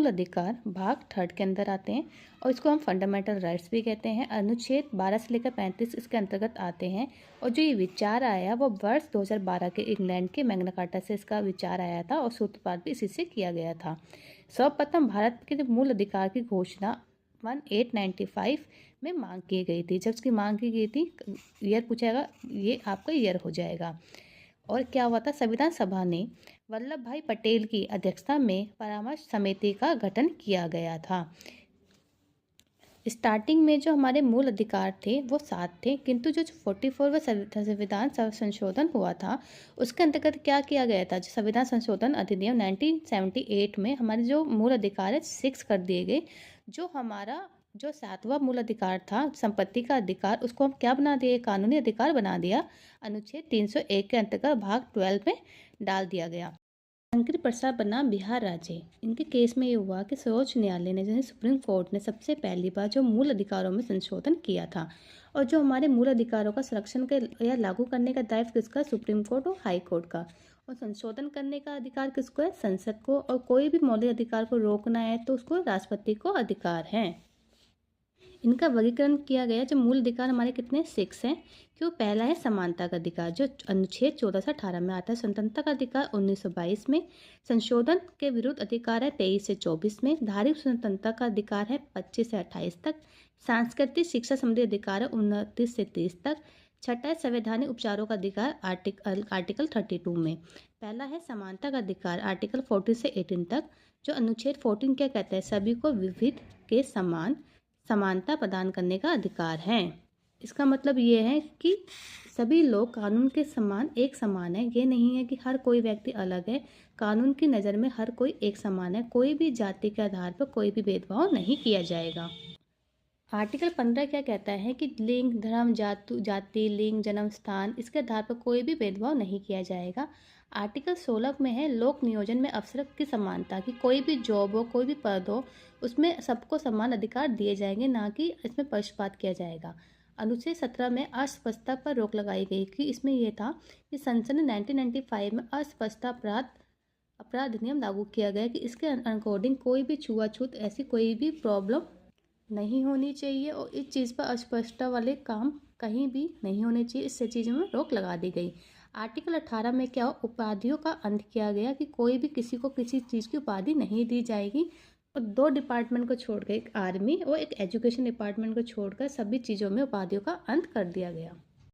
मूल अधिकार भाग 3 के अंदर आते हैं और इसको हम फंडामेंटल राइट्स भी कहते हैं। अनुच्छेद 12 से लेकर 35 इसके अंतर्गत आते हैं और जो ये विचार आया वो वर्ष 2012 के इंग्लैंड के मैग्ना कार्टा से इसका विचार आया था और सूत्रपात भी इसी से किया गया था। सर्वप्रथम भारत के मूल अधिकार की घोषणा 1895 में मांग की गई थी। जब इसकी मांग की गई थी, ईयर पूछेगा, ये आपका ईयर हो जाएगा। और क्या हुआ था, संविधान सभा ने वल्लभ भाई पटेल की अध्यक्षता में परामर्श समिति का गठन किया गया था। स्टार्टिंग में जो हमारे मूल अधिकार थे वो 7 थे, किंतु जो 44वां संविधान संशोधन हुआ था उसके अंतर्गत क्या किया गया था, जो संविधान संशोधन अधिनियम 1978 में हमारे जो मूल अधिकार है 6 कर दिए गए। जो हमारा जो 7वां मूल अधिकार था, संपत्ति का अधिकार, उसको हम क्या बना दिए, कानूनी अधिकार बना दिया। अनुच्छेद 301 के अंतर्गत भाग 12 में डाल दिया गया। शंकर प्रसाद बना बिहार राज्य। इनके केस में ये हुआ कि सर्वोच्च न्यायालय ने, जैसे सुप्रीम कोर्ट ने सबसे पहली बार जो मूल अधिकारों में संशोधन किया था और जो हमारे मूल अधिकारों का संरक्षण के या लागू करने का दायित्व किसका, सुप्रीम कोर्ट और हाई कोर्ट का, और संशोधन करने का अधिकार किसको है, संसद को, और कोई भी मौलिक अधिकार को रोकना है तो उसको राष्ट्रपति को अधिकार है। इनका वर्गीकरण किया गया। जो मूल अधिकार हमारे कितने 6 हैं, क्यों, पहला है समानता का अधिकार जो अनुच्छेद 14 से 18 में आता है। स्वतंत्रता का अधिकार 1922 में। संशोधन के विरुद्ध अधिकार है 23 से 24 में। धार्मिक स्वतंत्रता का अधिकार है 25 से 28 तक। सांस्कृतिक शिक्षा संबंधी अधिकार है 29 से 30 तक। छठा है संवैधानिक उपचारों का अधिकार आर्टिकल 32 में। पहला है समानता का अधिकार आर्टिकल 14 से 18 तक। जो अनुच्छेद 14 क्या कहता है, सभी को विविध के समान समानता प्रदान करने का अधिकार है। इसका मतलब ये है कि सभी लोग कानून के समान एक समान है। ये नहीं है कि हर कोई व्यक्ति अलग है। कानून की नज़र में हर कोई एक समान है। कोई भी जाति के आधार पर कोई भी भेदभाव नहीं किया जाएगा। आर्टिकल 15 क्या कहता है कि लिंग, धर्म, जाति, लिंग, जन्म स्थान, इसके आधार पर कोई भी भेदभाव नहीं किया जाएगा। आर्टिकल 16 में है लोक नियोजन में अवसर की समानता, कि कोई भी जॉब हो, कोई भी पद हो, उसमें सबको समान अधिकार दिए जाएंगे, ना कि इसमें पक्षपात किया जाएगा। अनुच्छेद 17 में अस्पष्टता पर रोक लगाई गई कि इसमें यह था कि संसद ने 1995 में अस्पष्टता अपराध अधिनियम लागू किया गया कि इसके अकॉर्डिंग कोई भी छुआछूत, ऐसी कोई भी प्रॉब्लम नहीं होनी चाहिए और इस चीज़ पर अस्पष्टता वाले काम कहीं भी नहीं होने चाहिए। इससे चीज़ों में रोक लगा दी गई। आर्टिकल 18 में क्या, उपाधियों का अंत किया गया कि कोई भी किसी को किसी चीज़ की उपाधि नहीं दी जाएगी। और 2 डिपार्टमेंट को छोड़कर, एक आर्मी और एक एजुकेशन डिपार्टमेंट को छोड़कर सभी चीज़ों में उपाधियों का अंत कर दिया गया।